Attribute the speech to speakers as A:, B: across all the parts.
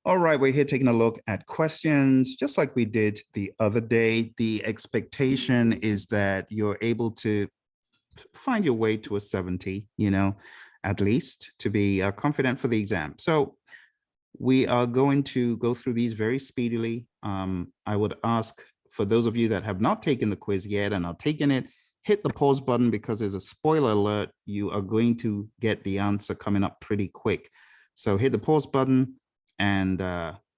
A: All right, we're here taking a look at questions, just like we did the other day. The expectation is that you're able to find your way to a 70, at least to be confident for the exam. So we are going to go through these very speedily. I would ask for those of you that have not taken the quiz yet and are taking it, hit the pause button because there's a spoiler alert. You are going to get the answer coming up pretty quick. So hit the pause button and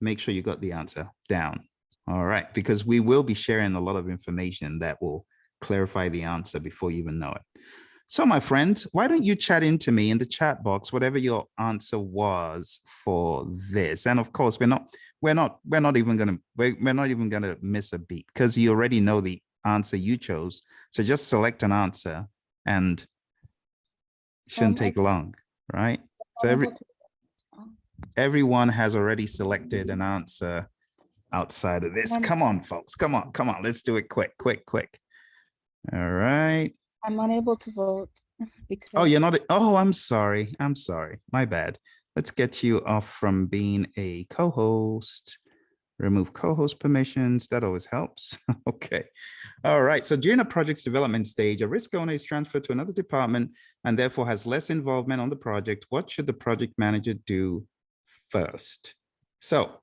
A: make sure you got the answer down. All right, because we will be sharing a lot of information that will clarify the answer before you even know it. So my friends, why don't you chat into me in the chat box, whatever your answer was for this. And of course, we're not even gonna miss a beat because you already know the answer you chose. So just select an answer and it shouldn't take long, right? So everyone has already selected an answer outside of this. Come on, folks. Come on. Let's do it quick. All right.
B: I'm unable to vote because.
A: Oh, you're not. Oh, I'm sorry. My bad. Let's get you off from being a co-host. Remove co-host permissions. That always helps. Okay. All right. So during a project's development stage, a risk owner is transferred to another department and therefore has less involvement on the project. What should the project manager do first? So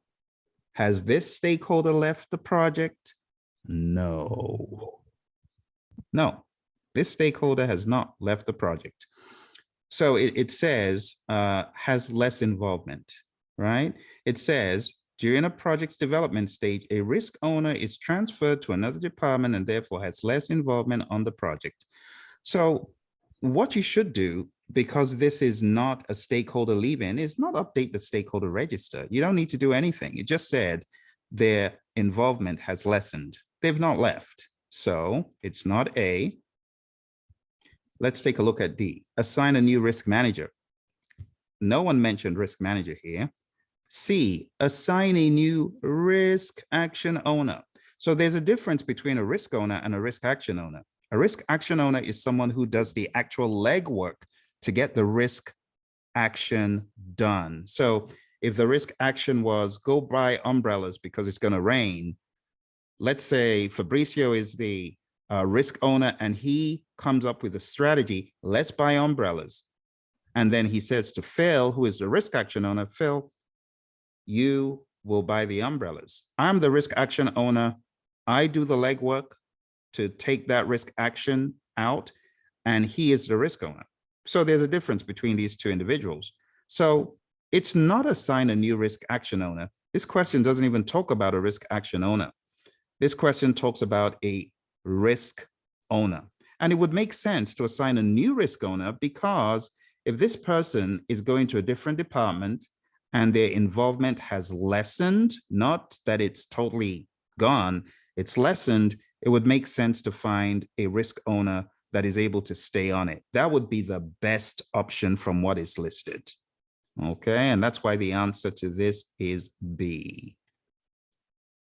A: has this stakeholder left the project? No. This stakeholder has not left the project. So it says has less involvement, right? It says during a project's development stage, a risk owner is transferred to another department and therefore has less involvement on the project. So what you should do, because this is not a stakeholder leave-in, is not update the stakeholder register. You don't need to do anything. It just said their involvement has lessened. They've not left. So it's not A. Let's take a look at D. Assign a new risk manager. No one mentioned risk manager here. C, assign a new risk action owner. So there's a difference between a risk owner and a risk action owner. A risk action owner is someone who does the actual legwork to get the risk action done. So if the risk action was go buy umbrellas because it's going to rain, let's say Fabrizio is the risk owner and he comes up with a strategy, let's buy umbrellas. And then he says to Phil, who is the risk action owner, Phil, you will buy the umbrellas. I'm the risk action owner. I do the legwork to take that risk action out, and he is the risk owner. So there's a difference between these two individuals. So it's not assign a new risk action owner. This question doesn't even talk about a risk action owner. This question talks about a risk owner. And it would make sense to assign a new risk owner because if this person is going to a different department and their involvement has lessened, not that it's totally gone, it's lessened, it would make sense to find a risk owner that is able to stay on it. That would be the best option from what is listed. Okay, and that's why the answer to this is B.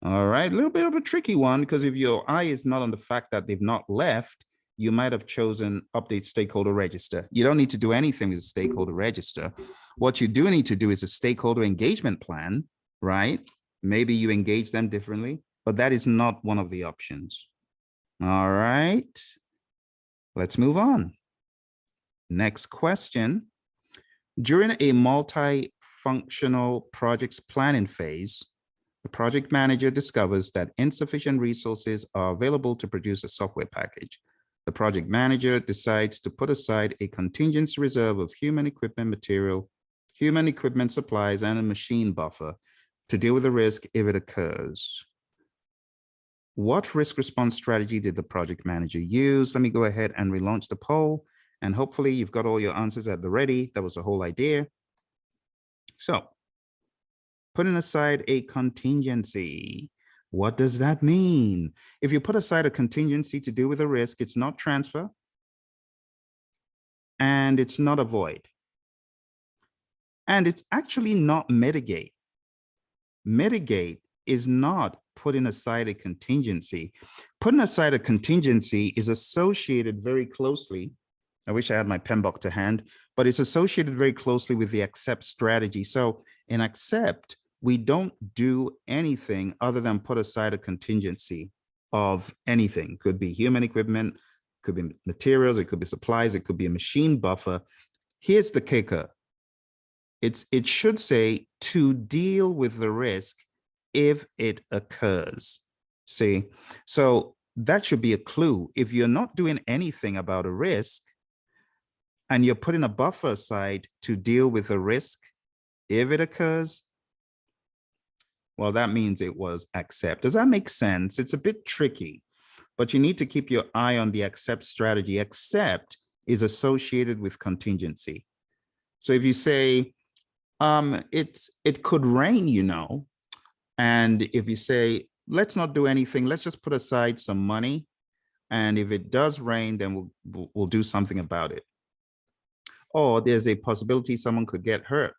A: All right, a little bit of a tricky one because if your eye is not on the fact that they've not left, you might have chosen update stakeholder register. You don't need to do anything with the stakeholder register. What you do need to do is a stakeholder engagement plan, right? Maybe you engage them differently, but that is not one of the options. All right, let's move on. Next question. During a multi-functional projects planning phase, the project manager discovers that insufficient resources are available to produce a software package. The project manager decides to put aside a contingency reserve of human equipment material, human equipment supplies, and a machine buffer to deal with the risk if it occurs. What risk response strategy did the project manager use? Let me go ahead and relaunch the poll, and hopefully you've got all your answers at the ready. That was the whole idea. So, putting aside a contingency. What does that mean? If you put aside a contingency to deal with a risk, it's not transfer and it's not avoid. And it's actually not mitigate. Mitigate is not putting aside a contingency. Putting aside a contingency is associated very closely. I wish I had my PMBOK to hand, but it's associated very closely with the accept strategy. So in accept, we don't do anything other than put aside a contingency of anything. Could be human equipment, could be materials, it could be supplies, it could be a machine buffer. Here's the kicker. It should say to deal with the risk if it occurs. See, so that should be a clue. If you're not doing anything about a risk and you're putting a buffer aside to deal with the risk if it occurs, well, that means it was accept. Does that make sense? It's a bit tricky, but you need to keep your eye on the accept strategy. Accept is associated with contingency. So if you say, it could rain, you know, and if you say, let's not do anything, let's just put aside some money, and if it does rain, then we'll do something about it. Or there's a possibility someone could get hurt.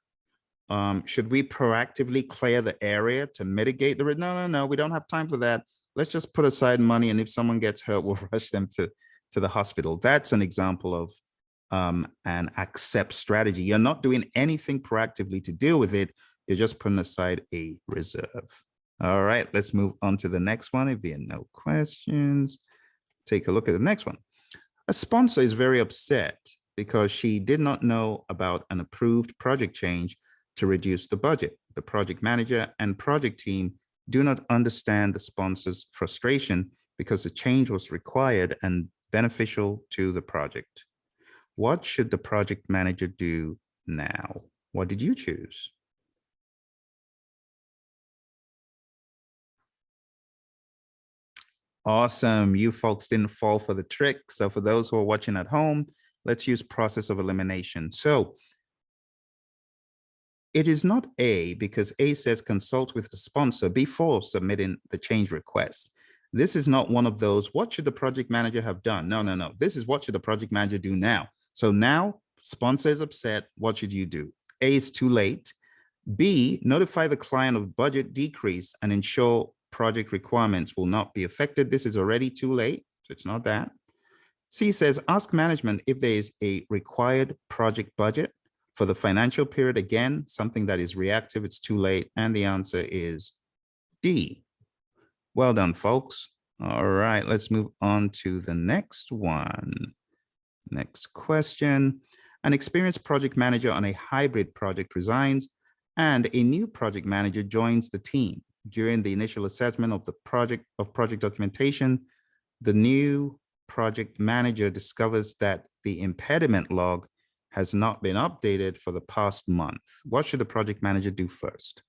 A: Should we proactively clear the area to mitigate the risk? No, we don't have time for that. Let's just put aside money, and if someone gets hurt, we'll rush them to the hospital. That's an example of an accept strategy. You're not doing anything proactively to deal with it. You're just putting aside a reserve. All right, let's move on to the next one. If there are no questions, take a look at the next one. A sponsor is very upset because she did not know about an approved project change to reduce the budget. The project manager and project team do not understand the sponsor's frustration because the change was required and beneficial to the project. What should the project manager do now? What did you choose? Awesome. You folks didn't fall for the trick. So for those who are watching at home, let's use process of elimination. So it is not A, because A says consult with the sponsor before submitting the change request. This is not one of those, what should the project manager have done? No. This is what should the project manager do now? So now sponsor is upset. What should you do? A is too late. B, notify the client of budget decrease and ensure project requirements will not be affected. This is already too late, so it's not that. C says, ask management if there is a required project budget for the financial period. Again, something that is reactive, it's too late. And the answer is D. Well done, folks. All right, let's move on to the next one. Next question. An experienced project manager on a hybrid project resigns and a new project manager joins the team. During the initial assessment of the project documentation, the new project manager discovers that the impediment log has not been updated for the past month. What should the project manager do first?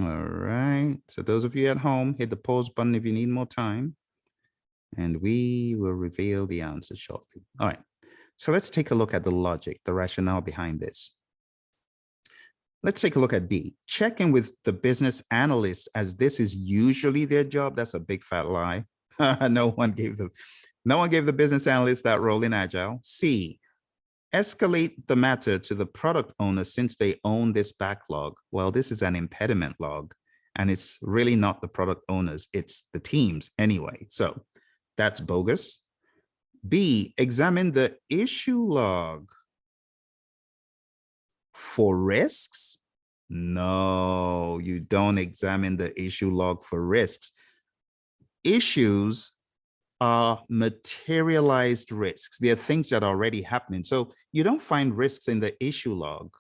A: All right, so those of you at home, hit the pause button if you need more time, and we will reveal the answer shortly. All right, so let's take a look at the logic, the rationale behind this. Let's take a look at B. Check in with the business analyst, as this is usually their job. That's a big fat lie. No one gave the business analyst that role in Agile. C, escalate the matter to the product owner since they own this backlog. Well, this is an impediment log, and it's really not the product owners, it's the teams anyway. So that's bogus. B, examine the issue log for risks. No, you don't examine the issue log for risks. Issues are materialized risks. They are things that are already happening. So you don't find risks in the issue log.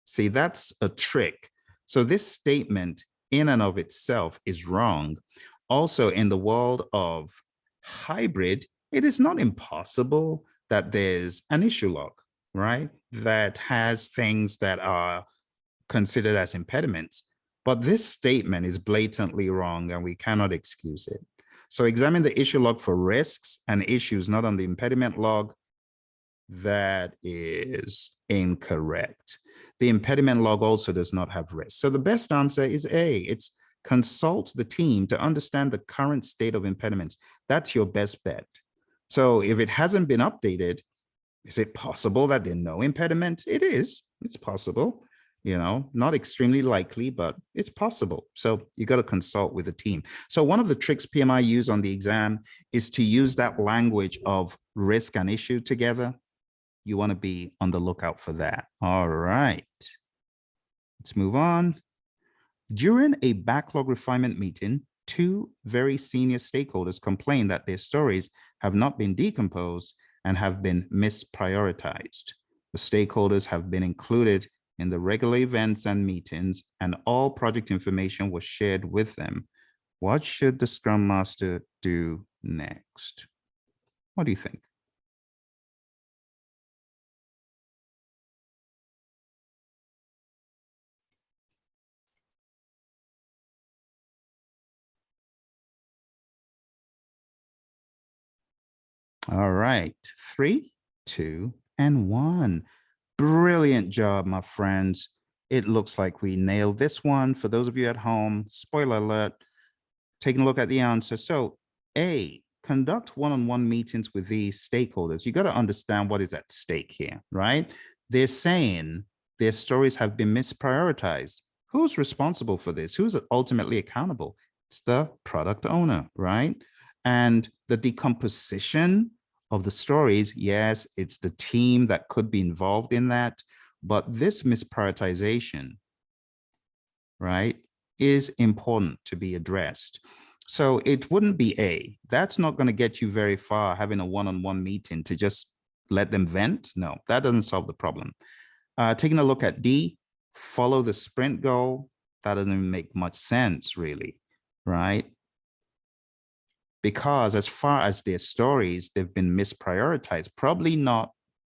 A: See, that's a trick. So this statement in and of itself is wrong. Also, in the world of hybrid, it is not impossible that there's an issue log, right? That has things that are considered as impediments. But this statement is blatantly wrong and we cannot excuse it. So examine the issue log for risks and issues, not on the impediment log. That is incorrect. The impediment log also does not have risks. So the best answer is A. It's consult the team to understand the current state of impediments. That's your best bet. So if it hasn't been updated, is it possible that there are no impediments? It is. It's possible. not extremely likely, but it's possible. So you got to consult with the team. So one of the tricks PMI use on the exam is to use that language of risk and issue together. You want to be on the lookout for that. All right, let's move on. During a backlog refinement meeting, two very senior stakeholders complained that their stories have not been decomposed and have been misprioritized. The stakeholders have been included in the regular events and meetings, and all project information was shared with them. What should the Scrum Master do next? What do you think? All right, 3, 2, and 1. Brilliant job, my friends. It looks like we nailed this one. For those of you at home, spoiler alert, taking a look at the answer. So A, conduct one-on-one meetings with these stakeholders. You got to understand what is at stake here, right? They're saying their stories have been misprioritized. Who's responsible for this? Who's ultimately accountable? It's the product owner, right? And the decomposition of the stories, yes, it's the team that could be involved in that, but this misprioritization, right, is important to be addressed. So it wouldn't be A. That's not going to get you very far, having a one-on-one meeting to just let them vent. No, that doesn't solve the problem. Taking a look at D, follow the sprint goal. That doesn't even make much sense, really, right? Because as far as their stories, they've been misprioritized, probably not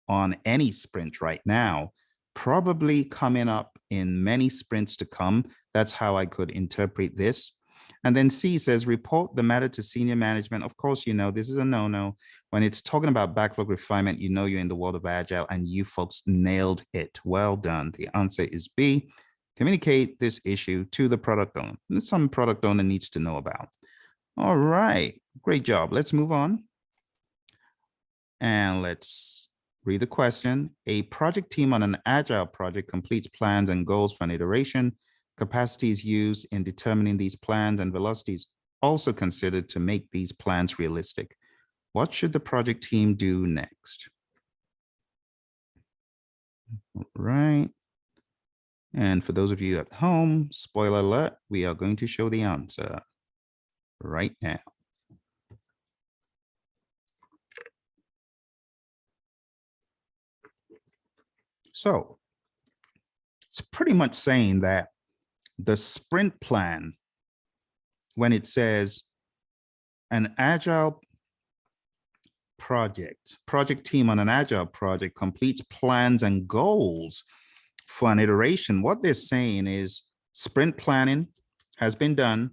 A: on any sprint right now, probably coming up in many sprints to come. That's how I could interpret this. And then C says, report the matter to senior management. Of course, this is a no-no. When it's talking about backlog refinement, you're in the world of Agile, and you folks nailed it. Well done. The answer is B, communicate this issue to the product owner. Some product owner needs to know about. All right, great job. Let's move on. And let's read the question. A project team on an Agile project completes plans and goals for an iteration. Capacity is used in determining these plans, and velocities also considered to make these plans realistic. What should the project team do next? All right. And for those of you at home, spoiler alert, we are going to show the answer right now. So it's pretty much saying that the sprint plan, when it says an Agile project team on an Agile project completes plans and goals for an iteration, what they're saying is sprint planning has been done,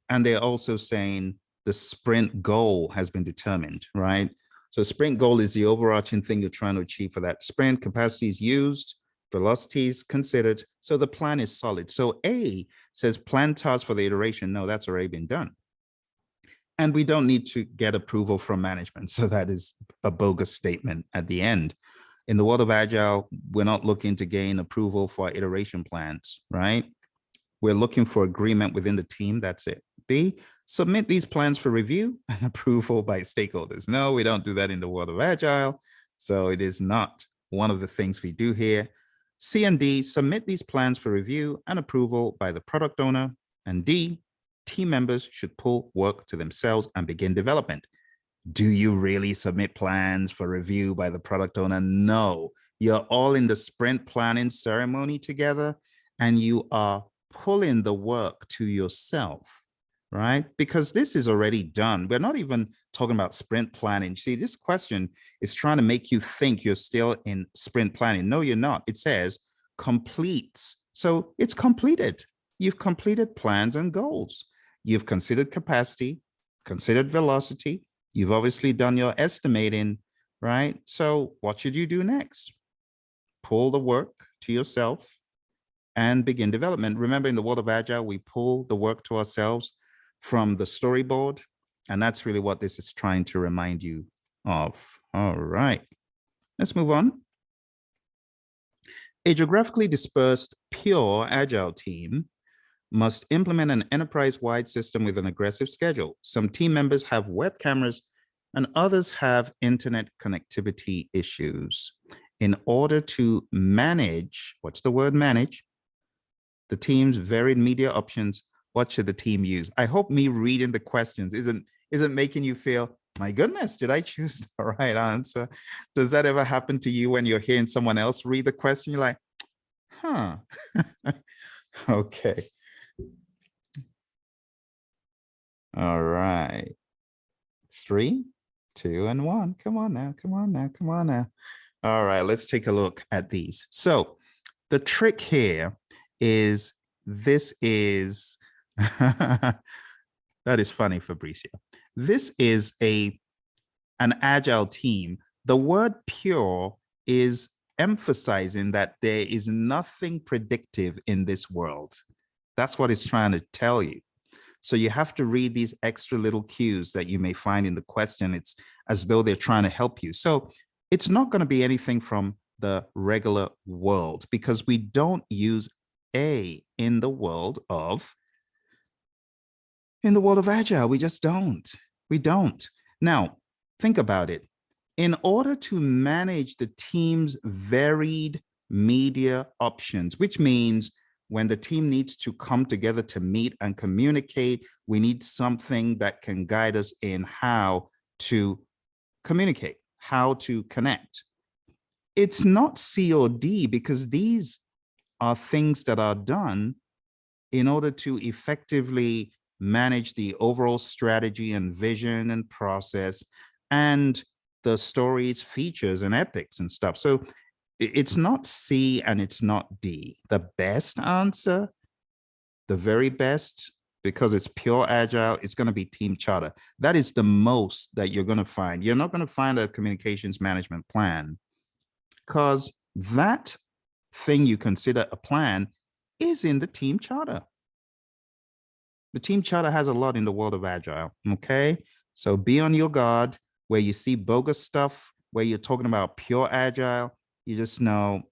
A: and they're also saying the sprint goal has been determined, right? So sprint goal is the overarching thing you're trying to achieve for that sprint. Capacity is used, velocities considered, so the plan is solid. So A says plan task for the iteration. No, that's already been done. And we don't need to get approval from management. So that is a bogus statement at the end. In the world of Agile, we're not looking to gain approval for our iteration plans, right? We're looking for agreement within the team. That's it. B, submit these plans for review and approval by stakeholders. No, we don't do that in the world of Agile. So it is not one of the things we do here. C and D, submit these plans for review and approval by the product owner. And D, team members should pull work to themselves and begin development. Do you really submit plans for review by the product owner? No, you're all in the sprint planning ceremony together, and you are pulling the work to yourself, right? Because this is already done. We're not even talking about sprint planning. See, this question is trying to make you think you're still in sprint planning. No, you're not. It says completes. So it's completed. You've completed plans and goals. You've considered capacity, considered velocity. You've obviously done your estimating, right? So what should you do next? Pull the work to yourself and begin development. Remember, in the world of Agile, we pull the work to ourselves from the storyboard. And that's really what this is trying to remind you of. All right, let's move on. A geographically dispersed, pure Agile team must implement an enterprise-wide system with an aggressive schedule. Some team members have web cameras and others have internet connectivity issues. In order to manage, what's the word manage? The team's varied media options, what should the team use? I hope me reading the questions isn't making you feel, my goodness, did I choose the right answer? Does that ever happen to you when you're hearing someone else read the question? You're like, huh. Okay. All right. 3, 2, and 1. Come on now, come on now, come on now. All right, let's take a look at these. So the trick here is this is, that is funny, Fabrizio. This is an agile team. The word pure is emphasizing that there is nothing predictive in this world. That's what it's trying to tell you. So you have to read these extra little cues that you may find in the question. It's as though they're trying to help you. So it's not going to be anything from the regular world because we don't use A in the world of Agile. We just don't. We don't. Now, think about it. In order to manage the team's varied media options, which means when the team needs to come together to meet and communicate, we need something that can guide us in how to communicate, how to connect. It's not C or D because these are things that are done in order to effectively manage the overall strategy and vision and process and the stories, features, and epics and stuff. So it's not C and it's not D. The best answer, the very best, because it's pure agile, it's going to be team charter. That is the most that you're going to find. You're not going to find a communications management plan because that thing you consider a plan is in the team charter. The team charter has a lot in the world of agile, okay? So be on your guard where you see bogus stuff, where you're talking about pure agile, you just know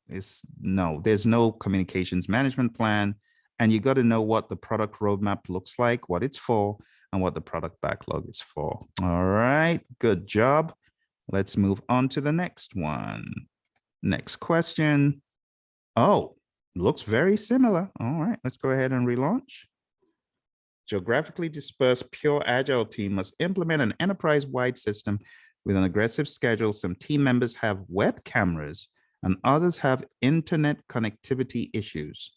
A: there's no communications management plan. And you got to know what the product roadmap looks like, what it's for, and what the product backlog is for. All right, good job. Let's move on to the next one. Next question. Oh, looks very similar. All right, let's go ahead and relaunch. Geographically dispersed pure agile team must implement an enterprise-wide system with an aggressive schedule. Some team members have web cameras and others have internet connectivity issues.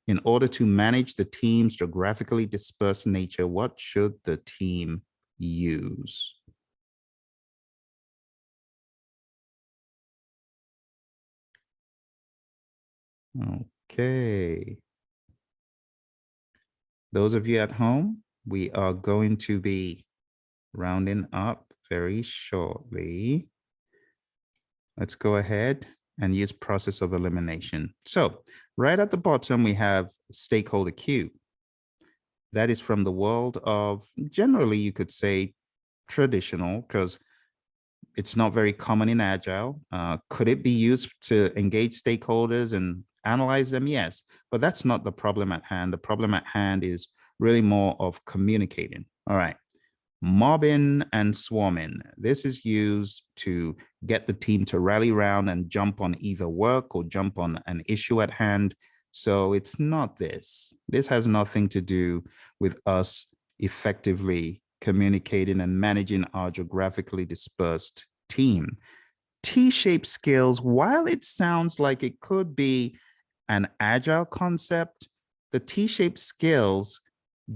A: In order to manage the team's geographically dispersed nature, what should the team use? Okay. Those of you at home, we are going to be rounding up very shortly. Let's go ahead and use process of elimination. So right at the bottom, we have stakeholder queue. That is from the world of, generally, you could say traditional, because it's not very common in Agile. Could it be used to engage stakeholders and analyze them? Yes, but that's not the problem at hand. The problem at hand is really more of communicating. All right. Mobbing and swarming. This is used to get the team to rally around and jump on either work or jump on an issue at hand. So it's not this. This has nothing to do with us effectively communicating and managing our geographically dispersed team. T-shaped skills, while it sounds like it could be an agile concept, the T-shaped skills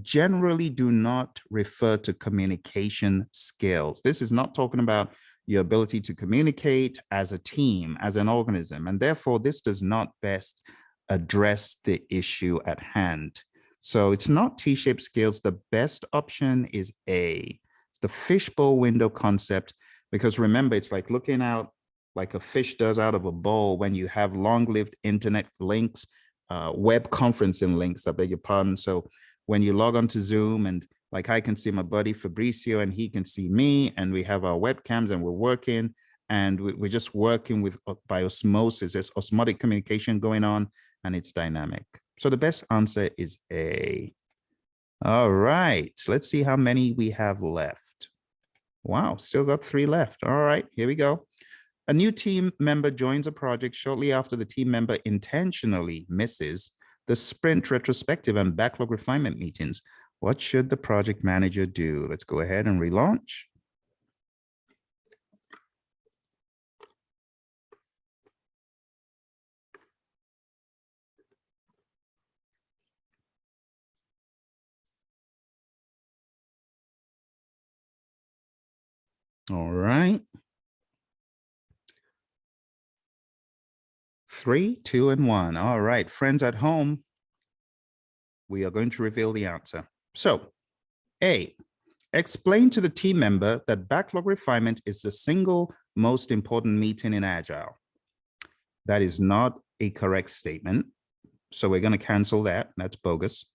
A: generally do not refer to communication skills. This is not talking about your ability to communicate as a team, as an organism, and therefore this does not best address the issue at hand. So it's not T-shaped skills. The best option is A. It's the fishbowl window concept, because remember, it's like looking out like a fish does out of a bowl when you have long-lived internet links, web conferencing links, I beg your pardon. So when you log on to Zoom and like I can see my buddy Fabrizio and he can see me and we have our webcams and we're working and we're just working with by osmosis. There's osmotic communication going on, and it's dynamic. So the best answer is A. All right, let's see how many we have left. Wow, still got 3 left. All right, here we go. A new team member joins a project shortly after the team member intentionally misses the sprint retrospective and backlog refinement meetings. What should the project manager do? Let's go ahead and relaunch. All right. 3, 2, and 1. All right, friends at home, we are going to reveal the answer. So, A, explain to the team member that backlog refinement is the single most important meeting in Agile. That is not a correct statement. So we're going to cancel that. That's bogus.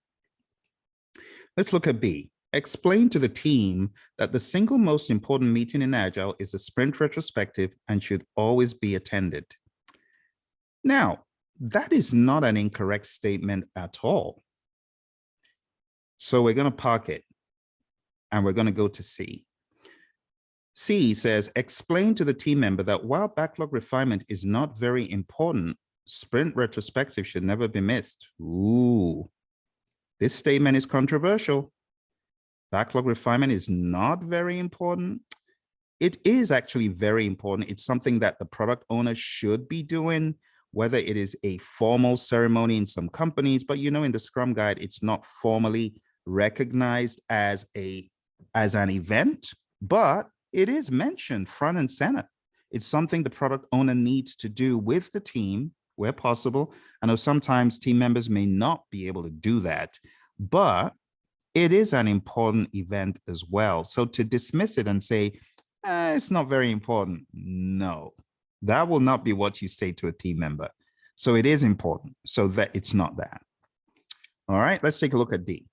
A: Let's look at B. Explain to the team that the single most important meeting in Agile is the sprint retrospective and should always be attended. Now, that is not an incorrect statement at all. So we're going to park it and we're going to go to C. C says, explain to the team member that while backlog refinement is not very important, sprint retrospective should never be missed. Ooh, this statement is controversial. Backlog refinement is not very important. It is actually very important. It's something that the product owner should be doing, whether it is a formal ceremony in some companies, but in the Scrum Guide, it's not formally recognized as an event, but it is mentioned front and center. It's something the product owner needs to do with the team where possible. I know sometimes team members may not be able to do that, but it is an important event as well. So to dismiss it and say, it's not very important, no, that will not be what you say to a team member. So it is important, so that it's not that. All right, let's take a look at D.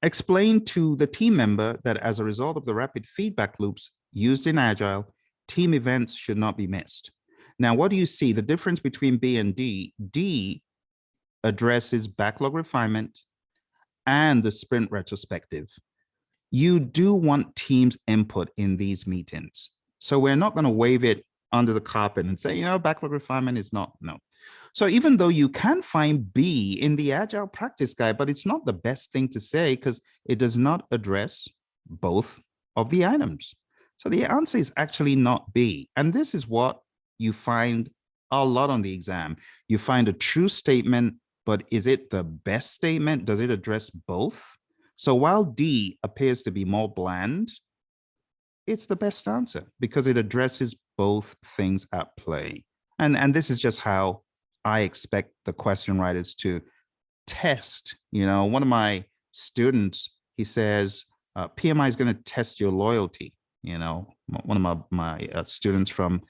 A: Explain to the team member that as a result of the rapid feedback loops used in Agile, team events should not be missed. Now, what do you see? The difference between B and D? D addresses backlog refinement and the sprint retrospective. You do want teams' input in these meetings. So we're not going to wave it under the carpet and say, backlog refinement is not, no. So even though you can find B in the Agile practice guide, but it's not the best thing to say because it does not address both of the items. So the answer is actually not B. And this is what you find a lot on the exam. You find a true statement, but is it the best statement? Does it address both? So while D appears to be more bland, it's the best answer because it addresses both things at play. And this is just how I expect the question writers to test. One of my students, he says, PMI is going to test your loyalty. One of my students from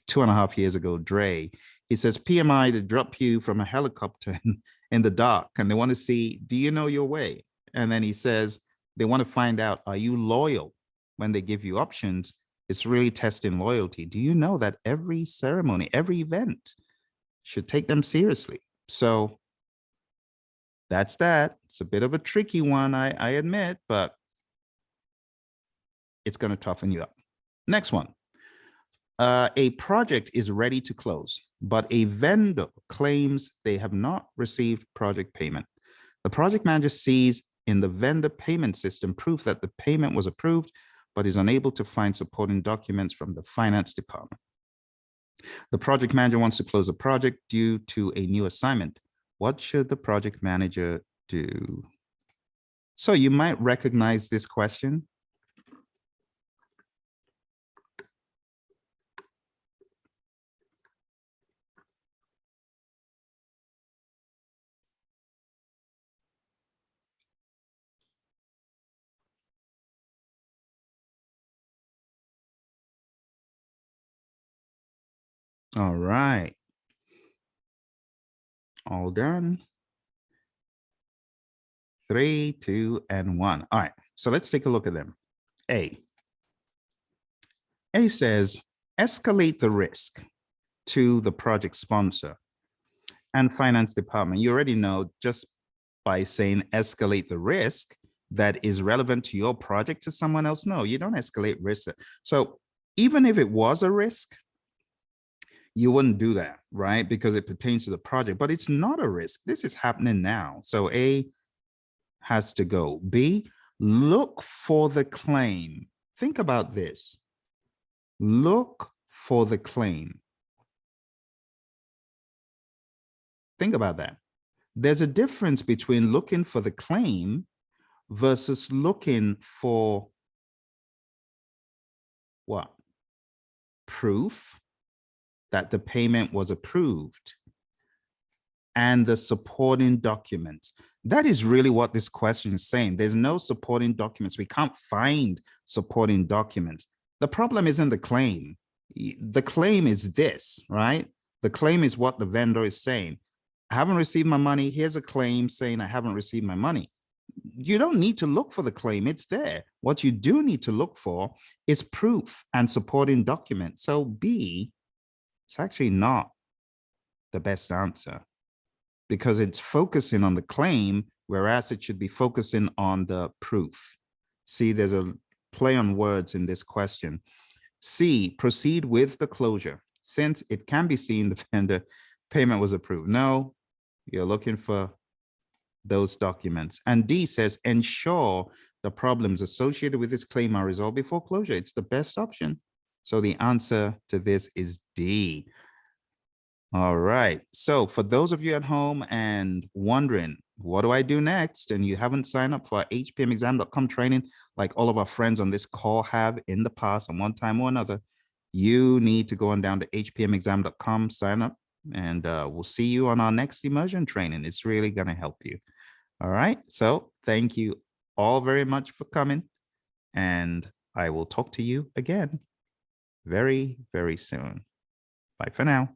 A: 2.5 years ago, Dre, he says, PMI, to drop you from a helicopter in the dark, and they want to see, do you know your way? And then he says, they want to find out, are you loyal? When they give you options, it's really testing loyalty. Do you know that every ceremony, every event should take them seriously? So that's that. It's a bit of a tricky one, I admit, but it's going to toughen you up. Next one. A project is ready to close, but a vendor claims they have not received project payment. The project manager sees in the vendor payment system proof that the payment was approved, but is unable to find supporting documents from the finance department. The project manager wants to close the project due to a new assignment. What should the project manager do? So you might recognize this question. All right. All done. 3, 2, and 1. All right. So let's take a look at them. A says, escalate the risk to the project sponsor and finance department. You already know just by saying escalate the risk that is relevant to your project to someone else. No, you don't escalate risk. So even if it was a risk, you wouldn't do that, right? Because it pertains to the project, but it's not a risk. This is happening now. So A has to go. B, look for the claim. Think about this. Look for the claim. Think about that. There's a difference between looking for the claim versus looking for what? Proof that the payment was approved and the supporting documents. That is really what this question is saying. There's no supporting documents. We can't find supporting documents. The problem isn't the claim. The claim is this, right? The claim is what the vendor is saying. I haven't received my money. Here's a claim saying I haven't received my money. You don't need to look for the claim. It's there. What you do need to look for is proof and supporting documents. So B, it's actually not the best answer because it's focusing on the claim, whereas it should be focusing on the proof. See, there's a play on words in this question. C, proceed with the closure. Since it can be seen the vendor payment was approved. No, you're looking for those documents. And D says, ensure the problems associated with this claim are resolved before closure. It's the best option. So the answer to this is D. All right. So for those of you at home and wondering, what do I do next? And you haven't signed up for our hpmexam.com training, like all of our friends on this call have in the past on one time or another, you need to go on down to hpmexam.com, sign up, and we'll see you on our next immersion training. It's really going to help you. All right. So thank you all very much for coming. And I will talk to you again very, very soon. Bye for now.